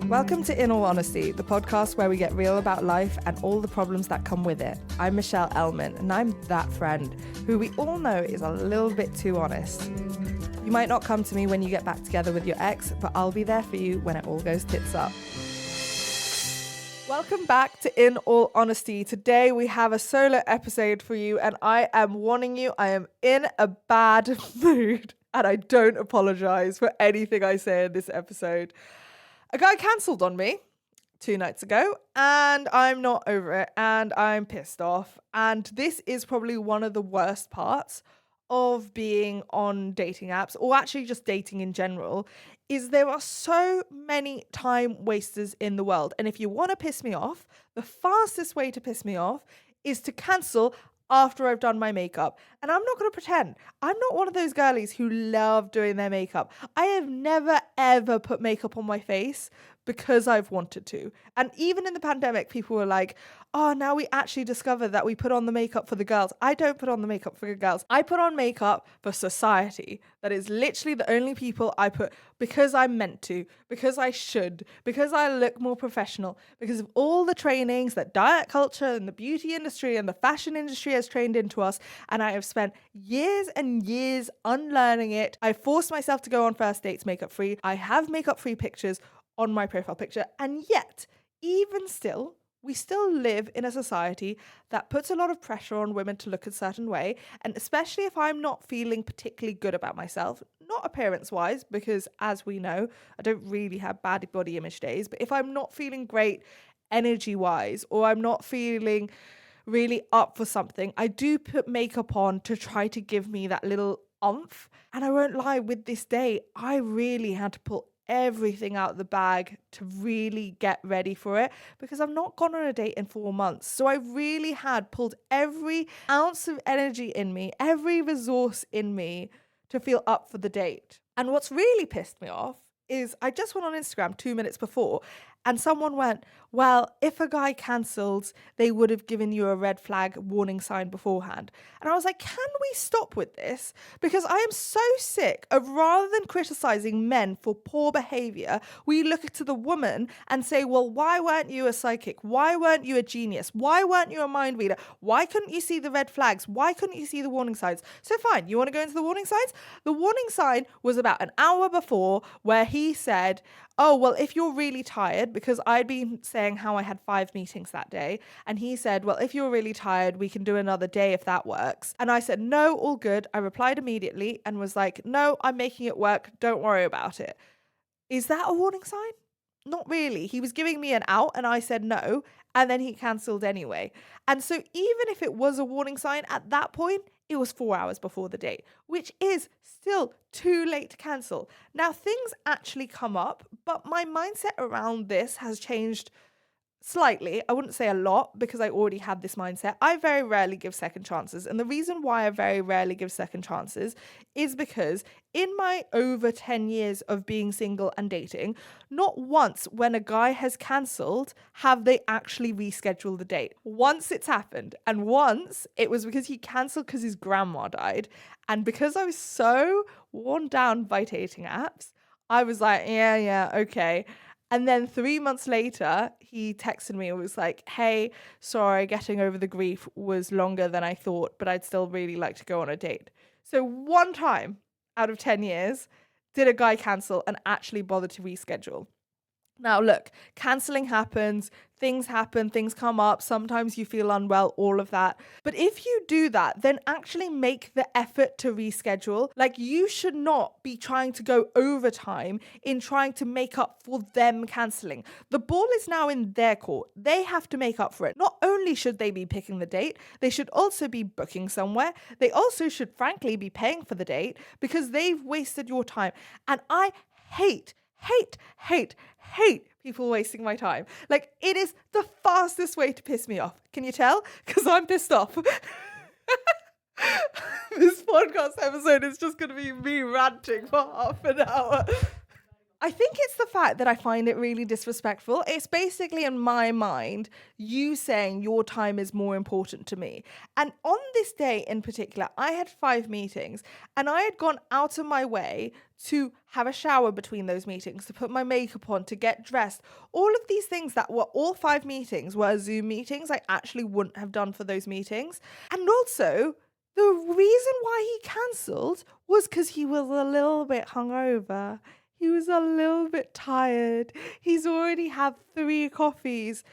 Welcome to In All Honesty, the podcast where we get real about life and all the problems that come with it. I'm Michelle Elman, and I'm that friend who we all know is a little bit too honest. You might not come to me when you get back together with your ex, but I'll be there for you when it all goes tits up. Welcome back to In All Honesty. Today we have a solo episode for you, and I am warning you, I am in a bad mood, and I don't apologize for anything I say in this episode. A guy cancelled on me 2 nights ago, and I'm not over it, and I'm pissed off. And this is probably one of the worst parts of being on dating apps, or actually just dating in general, is there are so many time wasters in the world. And if you want to piss me off, the fastest way to piss me off is to cancel after I've done my makeup. And I'm not going to pretend. I'm not one of those girlies who love doing their makeup. I have never, ever put makeup on my face because I've wanted to. And even in the pandemic, people were like, oh, now we actually discovered that we put on the makeup for the girls. I don't put on the makeup for the girls. I put on makeup for society. That is literally the only people I put because I'm meant to, because I should, because I look more professional, because of all the trainings that diet culture and the beauty industry and the fashion industry has trained into us. And I have spent years and years unlearning it. I forced myself to go on first dates makeup free. I have makeup free pictures on my profile picture. And yet, even still, we still live in a society that puts a lot of pressure on women to look a certain way. And especially if I'm not feeling particularly good about myself, not appearance-wise, because as we know, I don't really have bad body image days, but if I'm not feeling great energy-wise, or I'm not feeling really up for something, I do put makeup on to try to give me that little oomph. And I won't lie, with this day, I really had to pull everything out of the bag to really get ready for it, because I've not gone on a date in 4 months. So I really had pulled every ounce of energy in me, every resource in me to feel up for the date. And what's really pissed me off is I just went on Instagram 2 minutes before, and someone went, well, if a guy cancels, they would have given you a red flag warning sign beforehand. And I was like, can we stop with this? Because I am so sick of, rather than criticizing men for poor behavior, we look to the woman and say, well, why weren't you a psychic? Why weren't you a genius? Why weren't you a mind reader? Why couldn't you see the red flags? Why couldn't you see the warning signs? So fine, you want to go into the warning signs? The warning sign was about an hour before, where he said, oh, well, if you're really tired, because I'd been saying how I had 5 meetings that day, and he said, well, if you're really tired, we can do another day if that works. And I said, no, all good. I replied immediately and was like, no, I'm making it work. Don't worry about it. Is that a warning sign? Not really. He was giving me an out and I said no, and then he cancelled anyway. And so even if it was a warning sign at that point, it was 4 hours before the date, which is still too late to cancel. Now, things actually come up, but my mindset around this has changed slightly. I wouldn't say a lot, because I already had this mindset. I very rarely give second chances. And the reason why I very rarely give second chances is because in my over 10 years of being single and dating, not once when a guy has cancelled have they actually rescheduled the date. Once it's happened, and once it was because he cancelled because his grandma died. And because I was so worn down by dating apps, I was like, yeah, okay. And then 3 months later, he texted me and was like, hey, sorry, getting over the grief was longer than I thought, but I'd still really like to go on a date. So one time out of 10 years, did a guy cancel and actually bother to reschedule. Now, look, cancelling happens, things happen, things come up, sometimes you feel unwell, all of that. But if you do that, then actually make the effort to reschedule. Like, you should not be trying to go overtime in trying to make up for them cancelling. The ball is now in their court. They have to make up for it. Not only should they be picking the date, they should also be booking somewhere. They also should, frankly, be paying for the date, because they've wasted your time. And I hate people wasting my time. Like, it is the fastest way to piss me off. Can you tell? Because I'm pissed off. This podcast episode is just going to be me ranting for half an hour. I think it's the fact that I find it really disrespectful. It's basically, in my mind, you saying your time is more important to me. And on this day in particular, I had 5 meetings and I had gone out of my way to have a shower between those meetings, to put my makeup on, to get dressed. All of these things that were all 5 meetings were Zoom meetings I actually wouldn't have done for those meetings. And also, the reason why he cancelled was because he was a little bit hungover. He was a little bit tired. He's already had 3 coffees.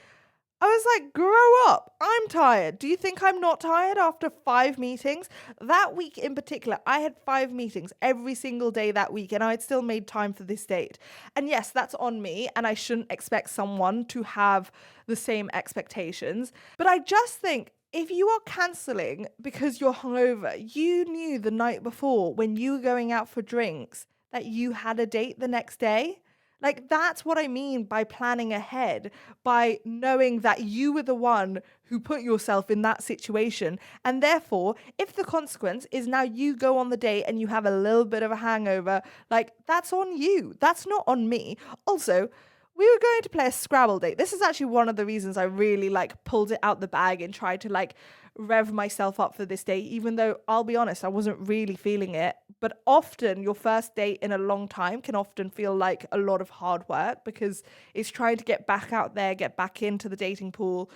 I was like, grow up. I'm tired. Do you think I'm not tired after 5 meetings? That week in particular, I had 5 meetings every single day that week, and I had still made time for this date. And yes, that's on me, and I shouldn't expect someone to have the same expectations. But I just think if you are cancelling because you're hungover, you knew the night before when you were going out for drinks that you had a date the next day. Like, that's what I mean by planning ahead, by knowing that you were the one who put yourself in that situation. And therefore, if the consequence is now you go on the date and you have a little bit of a hangover, like, that's on you. That's not on me. Also, we were going to play a Scrabble date. This is actually one of the reasons I really pulled it out the bag and tried to rev myself up for this date, even though I'll be honest, I wasn't really feeling it. But often your first date in a long time can often feel like a lot of hard work because it's trying to get back out there, get back into the dating pool.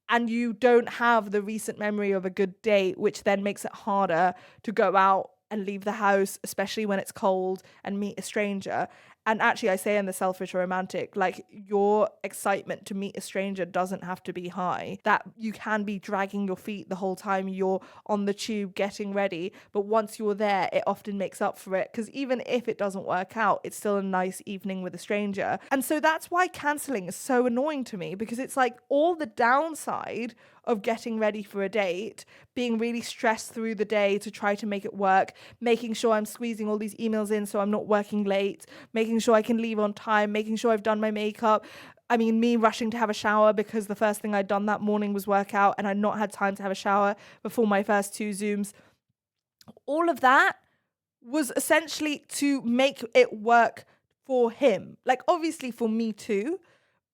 And you don't have the recent memory of a good date, which then makes it harder to go out and leave the house, especially when it's cold, and meet a stranger. And actually, I say in the selfish or romantic, your excitement to meet a stranger doesn't have to be high. That you can be dragging your feet the whole time you're on the tube getting ready. But once you're there, it often makes up for it. Because even if it doesn't work out, it's still a nice evening with a stranger. And so that's why cancelling is so annoying to me, because it's like all the downside of getting ready for a date, being really stressed through the day to try to make it work, making sure I'm squeezing all these emails in so I'm not working late, making sure I can leave on time, making sure I've done my makeup. I mean, me rushing to have a shower because the first thing I'd done that morning was work out and I'd not had time to have a shower before my first 2 Zooms. All of that was essentially to make it work for him. Obviously for me too,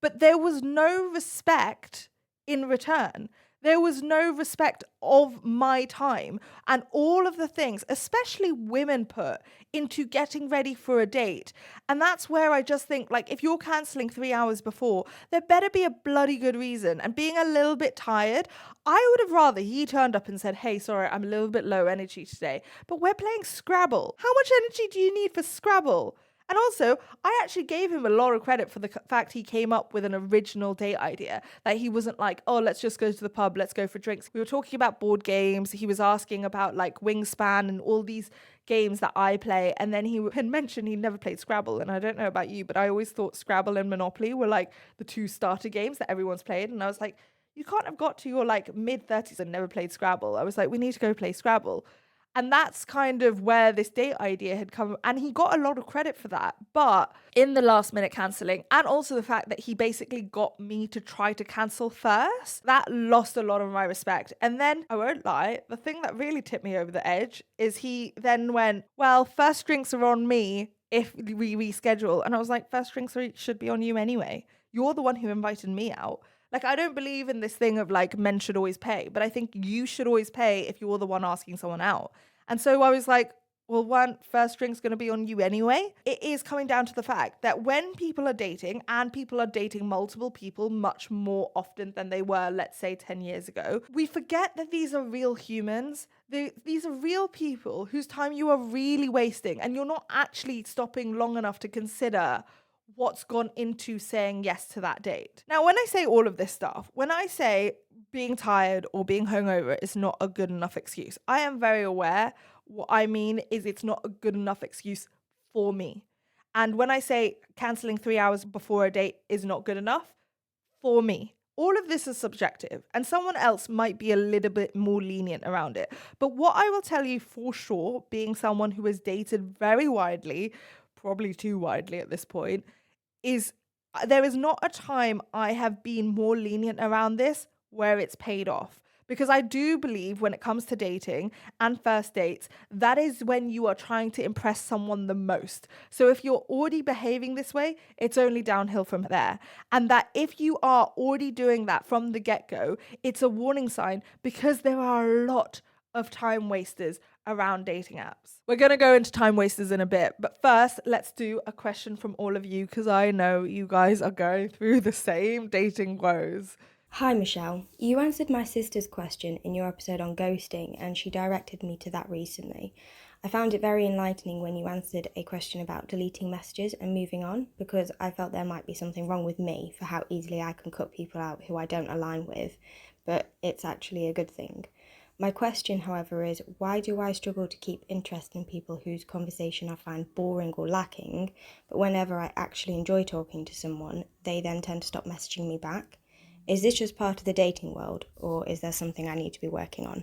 but there was no respect in return. There was no respect of my time and all of the things, especially women, put into getting ready for a date. And that's where I just think, if you're cancelling 3 hours before, there better be a bloody good reason. And being a little bit tired, I would have rather he turned up and said, hey, sorry, I'm a little bit low energy today, but we're playing Scrabble. How much energy do you need for Scrabble? And also, I actually gave him a lot of credit for the fact he came up with an original date idea. That he wasn't like, oh, let's just go to the pub, let's go for drinks. We were talking about board games. He was asking about Wingspan and all these games that I play. And then he had mentioned he never played Scrabble. And I don't know about you, but I always thought Scrabble and Monopoly were the 2 starter games that everyone's played. And I was like, you can't have got to your mid-30s and never played Scrabble. I was like, we need to go play Scrabble. And that's kind of where this date idea had come. And he got a lot of credit for that. But in the last minute cancelling, and also the fact that he basically got me to try to cancel first, that lost a lot of my respect. And then, I won't lie, the thing that really tipped me over the edge is he then went, well, first drinks are on me if we reschedule. And I was like, first drinks should be on you anyway. You're the one who invited me out. I don't believe in this thing of men should always pay, but I think you should always pay if you're the one asking someone out. And so I was like, well, first drink's going to be on you anyway. It is coming down to the fact that when people are dating, and people are dating multiple people much more often than they were, let's say 10 years ago, we forget that these are real humans. These are real people whose time you are really wasting, and you're not actually stopping long enough to consider what's gone into saying yes to that date. Now, when I say all of this stuff, when I say being tired or being hungover is not a good enough excuse, I am very aware what I mean is it's not a good enough excuse for me. And when I say cancelling 3 hours before a date is not good enough, for me, all of this is subjective and someone else might be a little bit more lenient around it. But what I will tell you for sure, being someone who has dated very widely, probably too widely at this point, is there is not a time I have been more lenient around this where it's paid off. Because I do believe when it comes to dating and first dates, that is when you are trying to impress someone the most. So if you're already behaving this way, it's only downhill from there. And that if you are already doing that from the get-go, it's a warning sign, because there are a lot of time wasters around dating apps. We're going to go into time wasters in a bit, but first let's do a question from all of you, because I know you guys are going through the same dating woes. Hi Michelle, you answered my sister's question in your episode on ghosting and she directed me to that recently. I found it very enlightening when you answered a question about deleting messages and moving on, because I felt there might be something wrong with me for how easily I can cut people out who I don't align with, but it's actually a good thing. My question, however, is why do I struggle to keep interest in people whose conversation I find boring or lacking, but whenever I actually enjoy talking to someone, they then tend to stop messaging me back? Is this just part of the dating world, or is there something I need to be working on?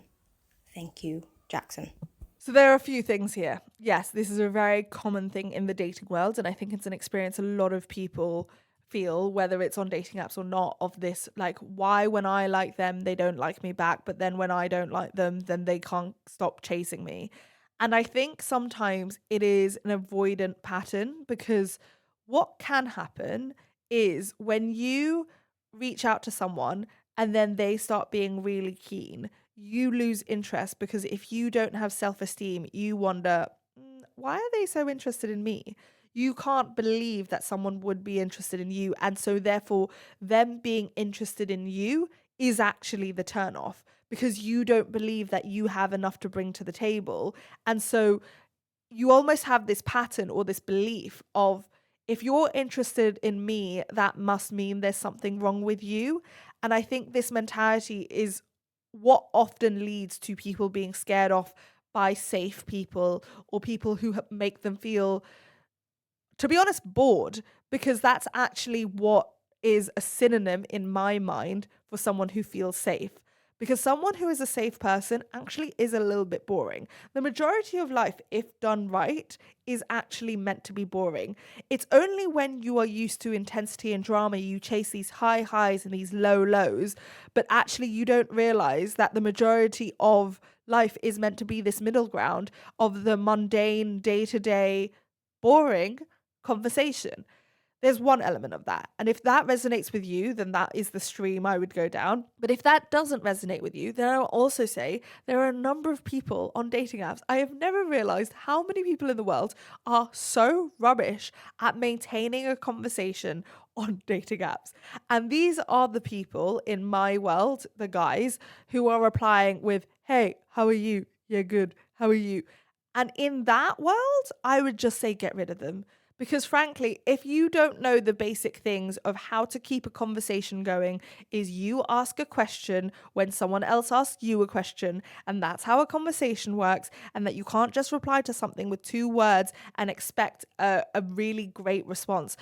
Thank you, Jackson. So there are a few things here. Yes, this is a very common thing in the dating world, and I think it's an experience a lot of people feel, whether it's on dating apps or not, of this, like, why when I like them they don't like me back, but then when I don't like them then they can't stop chasing me. And I think sometimes it is an avoidant pattern, because what can happen is when you reach out to someone and then they start being really keen, you lose interest, because if you don't have self-esteem, you wonder, why are they so interested in me? You can't believe that someone would be interested in you. And so therefore, them being interested in you is actually the turn off, because you don't believe that you have enough to bring to the table. And so you almost have this pattern or this belief of, if you're interested in me, that must mean there's something wrong with you. And I think this mentality is what often leads to people being scared off by safe people, or people who make them feel, to be honest, bored, because that's actually what is a synonym in my mind for someone who feels safe. Because someone who is a safe person actually is a little bit boring. The majority of life, if done right, is actually meant to be boring. It's only when you are used to intensity and drama, you chase these high highs and these low lows, but actually you don't realize that the majority of life is meant to be this middle ground of the mundane, day-to-day, boring conversation. There's one element of that. And if that resonates with you, then that is the stream I would go down. But if that doesn't resonate with you, then I'll also say there are a number of people on dating apps. I have never realized how many people in the world are so rubbish at maintaining a conversation on dating apps. And these are the people in my world, the guys, who are replying with, "Hey, how are you? Yeah, good. How are you?" And in that world, I would just say get rid of them. Because frankly, if you don't know the basic things of how to keep a conversation going, is you ask a question when someone else asks you a question, and that's how a conversation works, and that you can't just reply to something with 2 words and expect a really great response.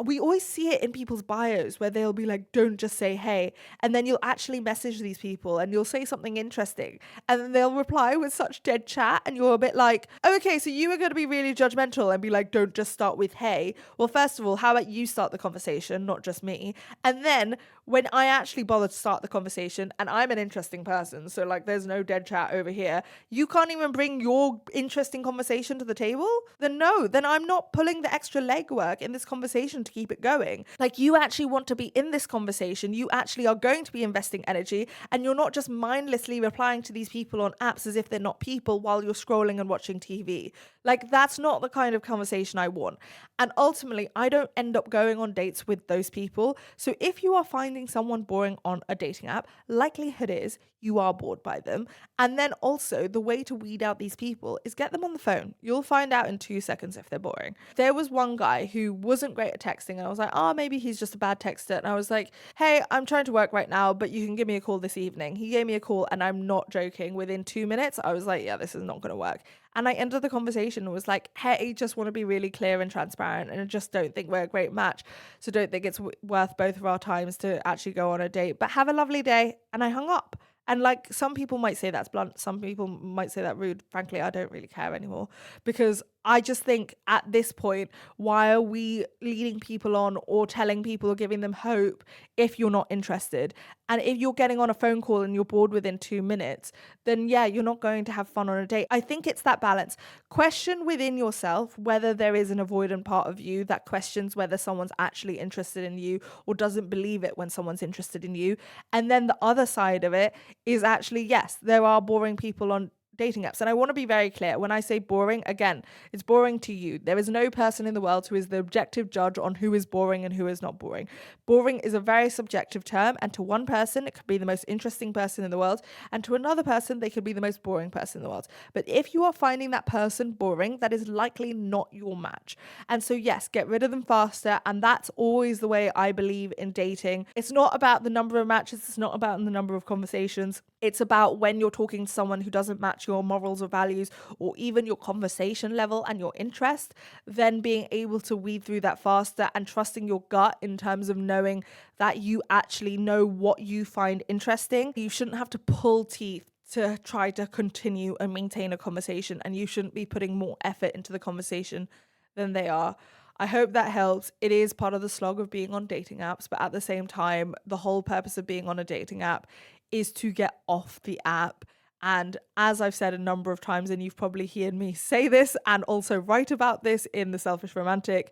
We always see it in people's bios where they'll be like, don't just say hey, and then you'll actually message these people and you'll say something interesting, and then they'll reply with such dead chat, and you're a bit like, okay, so you were going to be really judgmental and be like, don't just start with hey. Well, first of all, how about you start the conversation, not just me? And then when I actually bother to start the conversation, and I'm an interesting person, so like there's no dead chat over here, you can't even bring your interesting conversation to the table, then no, then I'm not pulling the extra legwork in this conversation to keep it going. Like, you actually want to be in this conversation, you actually are going to be investing energy, and you're not just mindlessly replying to these people on apps as if they're not people while you're scrolling and watching TV. Like, that's not the kind of conversation I want. And ultimately, I don't end up going on dates with those people. So if you are finding someone boring on a dating app, likelihood is you are bored by them. And then also, the way to weed out these people is get them on the phone. You'll find out in 2 seconds if they're boring. There was one guy who wasn't great at texting, and I was like, oh, maybe he's just a bad texter. And I was like, hey, I'm trying to work right now, but you can give me a call this evening. He gave me a call, and I'm not joking. Within 2 minutes, I was like, yeah, this is not going to work. And I ended the conversation and was like, hey, just want to be really clear and transparent, and I just don't think we're a great match. So don't think it's worth both of our times to actually go on a date, but have a lovely day. And I hung up. And like, some people might say that's blunt, some people might say that rude. Frankly, I don't really care anymore, because I just think at this point, why are we leading people on or telling people or giving them hope if you're not interested? And if you're getting on a phone call and you're bored within 2 minutes, then yeah, you're not going to have fun on a date. I think it's that balance. Question within yourself whether there is an avoidant part of you that questions whether someone's actually interested in you or doesn't believe it when someone's interested in you. And then the other side of it is actually, yes, there are boring people on dating apps. And I want to be very clear. When I say boring, again, it's boring to you. There is no person in the world who is the objective judge on who is boring and who is not boring. Boring is a very subjective term, and to one person, it could be the most interesting person in the world, and to another person, they could be the most boring person in the world. But if you are finding that person boring, that is likely not your match. And so, yes, get rid of them faster. And that's always the way I believe in dating. It's not about the number of matches, it's not about the number of conversations. It's about when you're talking to someone who doesn't match your morals or values or even your conversation level and your interest, then being able to weed through that faster and trusting your gut in terms of knowing that you actually know what you find interesting. You shouldn't have to pull teeth to try to continue and maintain a conversation, and you shouldn't be putting more effort into the conversation than they are. I hope that helps. It is part of the slog of being on dating apps, but at the same time, the whole purpose of being on a dating app is to get off the app. And as I've said a number of times, and you've probably heard me say this and also write about this in The Selfish Romantic,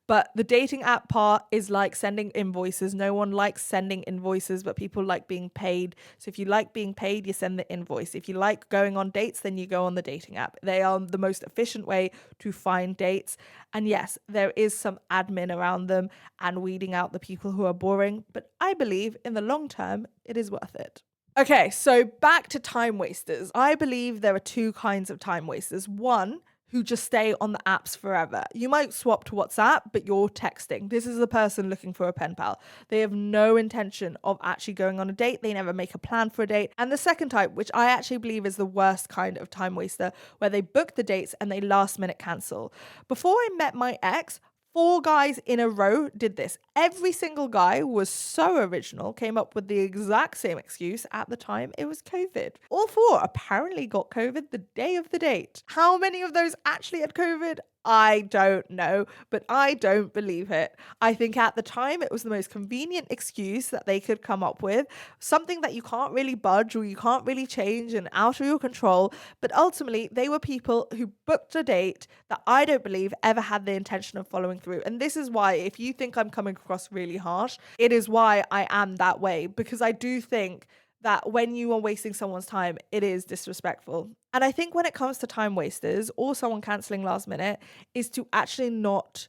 but the dating app part is like sending invoices. No one likes sending invoices, but people like being paid. So if you like being paid, you send the invoice. If you like going on dates, then you go on the dating app. They are the most efficient way to find dates. And yes, there is some admin around them and weeding out the people who are boring, but I believe in the long term, it is worth it. Okay, so back to time wasters. I believe there are two kinds of time wasters. One, who just stay on the apps forever. You might swap to WhatsApp, but you're texting. This is the person looking for a pen pal. They have no intention of actually going on a date. They never make a plan for a date. And the second type, which I actually believe is the worst kind of time waster, where they book the dates and they last minute cancel. Before I met my ex, 4 guys in a row did this. Every single guy was so original, came up with the exact same excuse. At the time, it was COVID. All 4 apparently got COVID the day of the date. How many of those actually had COVID? I don't know, but I don't believe it. I think at the time it was the most convenient excuse that they could come up with, something that you can't really budge or you can't really change and out of your control. But ultimately, they were people who booked a date that I don't believe ever had the intention of following through. And this is why, if you think I'm coming across really harsh, it is why I am that way, because I do think that when you are wasting someone's time, it is disrespectful. And I think when it comes to time wasters or someone cancelling last minute, is to actually not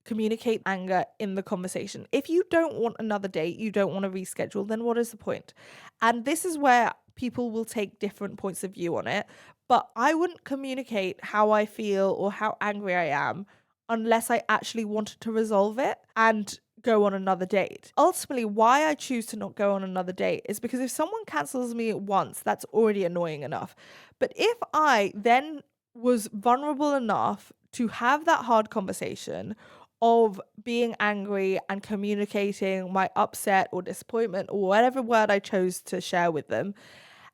communicate anger in the conversation. If you don't want another date, you don't want to reschedule, then what is the point? And this is where people will take different points of view on it. But I wouldn't communicate how I feel or how angry I am unless I actually wanted to resolve it and go on another date. Ultimately, why I choose to not go on another date is because if someone cancels me once, that's already annoying enough. But if I then was vulnerable enough to have that hard conversation of being angry and communicating my upset or disappointment or whatever word I chose to share with them,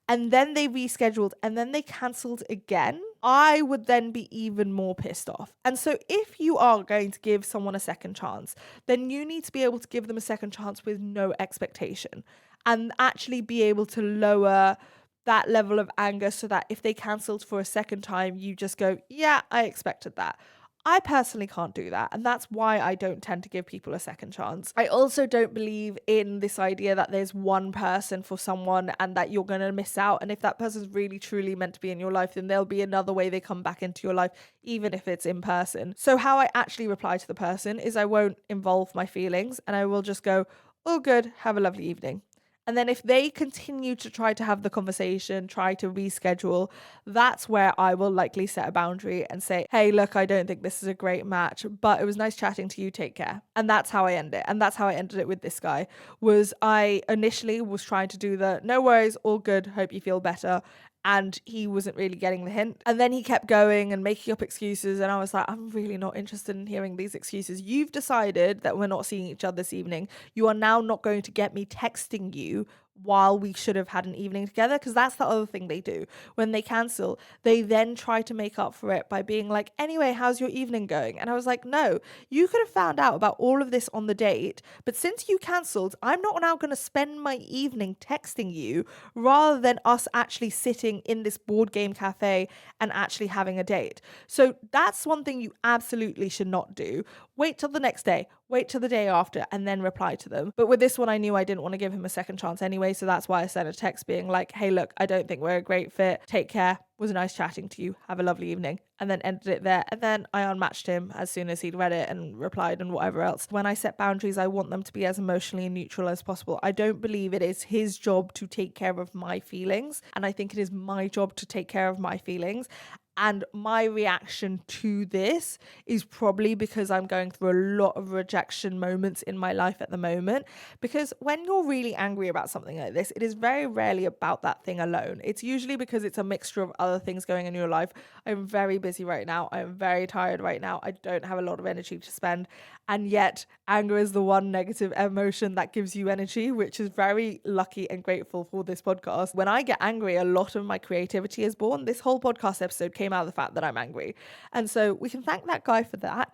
and then they rescheduled and then they cancelled again, I would then be even more pissed off. And so if you are going to give someone a second chance, then you need to be able to give them a second chance with no expectation and actually be able to lower that level of anger so that if they cancelled for a second time, you just go, yeah, I expected that. I personally can't do that, and that's why I don't tend to give people a second chance. I also don't believe in this idea that there's one person for someone and that you're going to miss out, and if that person's really truly meant to be in your life, then there'll be another way they come back into your life, even if it's in person. So how I actually reply to the person is I won't involve my feelings, and I will just go, all good, have a lovely evening. And then if they continue to try to have the conversation, try to reschedule, that's where I will likely set a boundary and say, hey, look, I don't think this is a great match, but it was nice chatting to you. Take care. And that's how I end it. And that's how I ended it with this guy. Was I initially was trying to do the no worries, all good, hope you feel better. And he wasn't really getting the hint. And then he kept going and making up excuses. And I was like, I'm really not interested in hearing these excuses. You've decided that we're not seeing each other this evening. You are now not going to get me texting you while we should have had an evening together. Because that's the other thing they do. When they cancel, they then try to make up for it by being like, anyway, how's your evening going? And I was like, no, you could have found out about all of this on the date, but since you cancelled, I'm not now going to spend my evening texting you rather than us actually sitting in this board game cafe and actually having a date. So that's one thing you absolutely should not do. Wait till the next day, wait till the day after, and then reply to them. But with this one, I knew I didn't want to give him a second chance anyway, so that's why I sent a text being like, hey, look, I don't think we're a great fit. Take care. Was nice chatting to you. Have a lovely evening. And then ended it there. And then I unmatched him as soon as he'd read it and replied and whatever else. When I set boundaries, I want them to be as emotionally neutral as possible. I don't believe it is his job to take care of my feelings. And I think it is my job to take care of my feelings. And my reaction to this is probably because I'm going through a lot of rejection moments in my life at the moment. Because when you're really angry about something like this, it is very rarely about that thing alone. It's usually because it's a mixture of other things going on in your life. I'm very busy right now. I'm very tired right now. I don't have a lot of energy to spend. And yet, anger is the one negative emotion that gives you energy, which is very lucky and grateful for this podcast. When I get angry, a lot of my creativity is born. This whole podcast episode came out of the fact that I'm angry. And so we can thank that guy for that.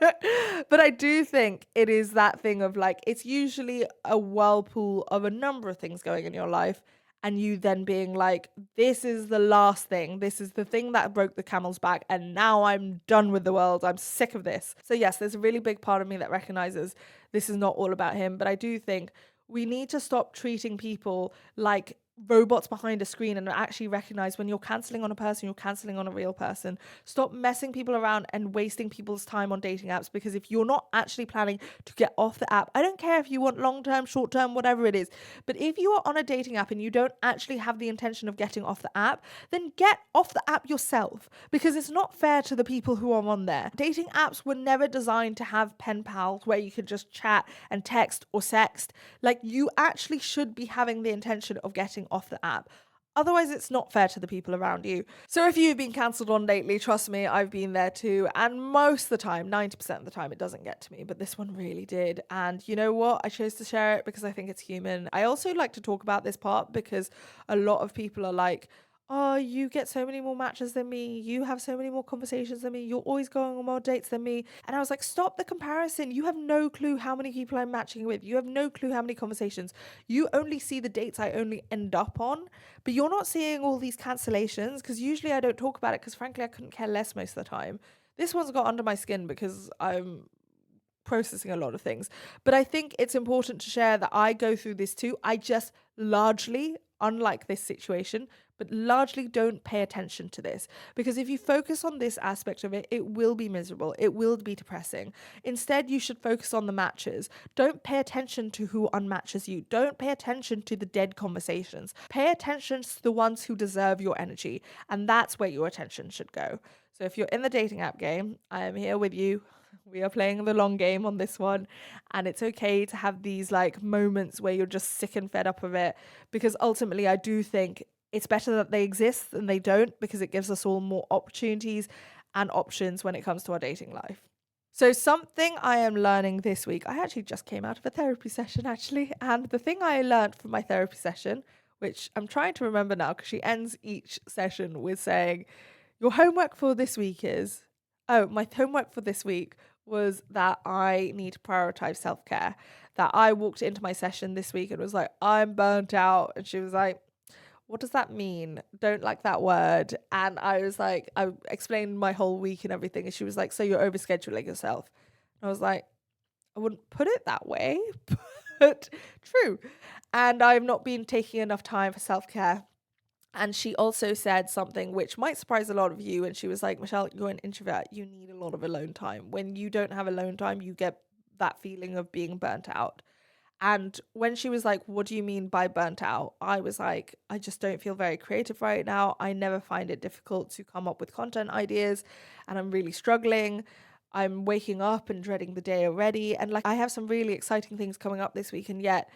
But I do think it is that thing of like, it's usually a whirlpool of a number of things going in your life. And you then being like, this is the last thing. This is the thing that broke the camel's back. And now I'm done with the world. I'm sick of this. So yes, there's a really big part of me that recognizes this is not all about him. But I do think we need to stop treating people like robots behind a screen and actually recognize when you're cancelling on a person, you're cancelling on a real person. Stop messing people around and wasting people's time on dating apps, because if you're not actually planning to get off the app, I don't care if you want long-term, short-term, whatever it is, but if you are on a dating app and you don't actually have the intention of getting off the app, then get off the app yourself, because it's not fair to the people who are on there. Dating apps were never designed to have pen pals where you could just chat and text or sext. Like, you actually should be having the intention of getting off the app. Otherwise, it's not fair to the people around you. So if you've been cancelled on lately, trust me, I've been there too. And most of the time, 90% of the time, it doesn't get to me. But this one really did. And you know what? I chose to share it because I think it's human. I also like to talk about this part because a lot of people are like, oh, you get so many more matches than me. You have so many more conversations than me. You're always going on more dates than me. And I was like, stop the comparison. You have no clue how many people I'm matching with. You have no clue how many conversations. You only see the dates I only end up on, but you're not seeing all these cancellations, because usually I don't talk about it because frankly, I couldn't care less most of the time. This one's got under my skin because I'm processing a lot of things. But I think it's important to share that I go through this too. I just largely, unlike this situation, but largely don't pay attention to this, because if you focus on this aspect of it, it will be miserable. It will be depressing. Instead, you should focus on the matches. Don't pay attention to who unmatches you. Don't pay attention to the dead conversations. Pay attention to the ones who deserve your energy. And that's where your attention should go. So if you're in the dating app game, I am here with you. We are playing the long game on this one, and it's okay to have these like moments where you're just sick and fed up of it, because ultimately I do think it's better that they exist than they don't, because it gives us all more opportunities and options when it comes to our dating life. So something I am learning this week, I actually just came out of a therapy session actually, and the thing I learned from my therapy session, which I'm trying to remember now because she ends each session with saying, your homework for this week is, my homework for this week was that I need to prioritize self-care. That I walked into my session this week and was like, I'm burnt out. And she was like, what does that mean? Don't like that word. And I was like, I explained my whole week and everything. And she was like, so you're overscheduling yourself. And I was like, I wouldn't put it that way, but true. And I've not been taking enough time for self-care. And she also said something which might surprise a lot of you. And she was like, Michelle, you're an introvert. You need a lot of alone time. When you don't have alone time, you get that feeling of being burnt out. And when she was like, what do you mean by burnt out? I was like, I just don't feel very creative right now. I never find it difficult to come up with content ideas, and I'm really struggling. I'm waking up and dreading the day already. And like, I have some really exciting things coming up this week. And yet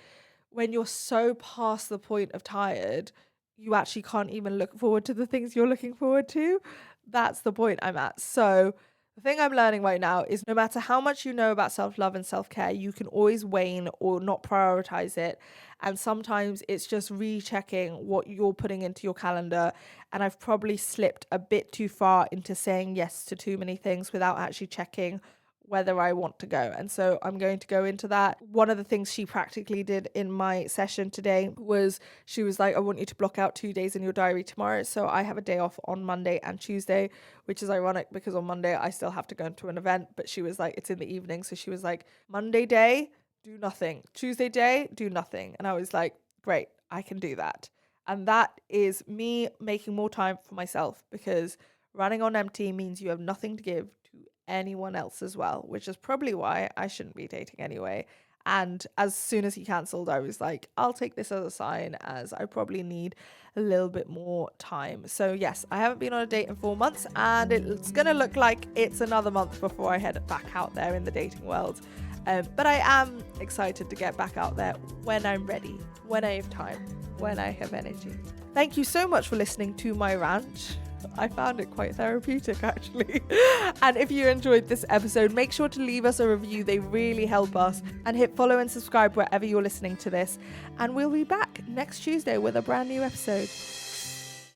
when you're so past the point of tired, you actually can't even look forward to the things you're looking forward to. That's the point I'm at. So The thing I'm learning right now is no matter how much you know about self-love and self-care, you can always wane or not prioritize it. And sometimes it's just rechecking what you're putting into your calendar. And I've probably slipped a bit too far into saying yes to too many things without actually checking whether I want to go. And so I'm going to go into that. One of the things she practically did in my session today was she was like, I want you to block out 2 days in your diary tomorrow. So I have a day off on Monday and Tuesday, which is ironic because on Monday I still have to go into an event, but she was like, it's in the evening. So she was like, Monday day, do nothing. Tuesday day, do nothing. And I was like, great, I can do that. And that is me making more time for myself, because running on empty means you have nothing to give to anyone else as well, which is probably why I shouldn't be dating anyway. And as soon as he cancelled, I was like, I'll take this as a sign, as I probably need a little bit more time. So yes, I haven't been on a date in 4 months, and it's going to look like it's another month before I head back out there in the dating world. But I am excited to get back out there when I'm ready, when I have time, when I have energy. Thank you so much for listening to my rant. I found it quite therapeutic, actually. And if you enjoyed this episode, make sure to leave us a review. They really help us. And hit follow and subscribe wherever you're listening to this. And we'll be back next Tuesday with a brand new episode.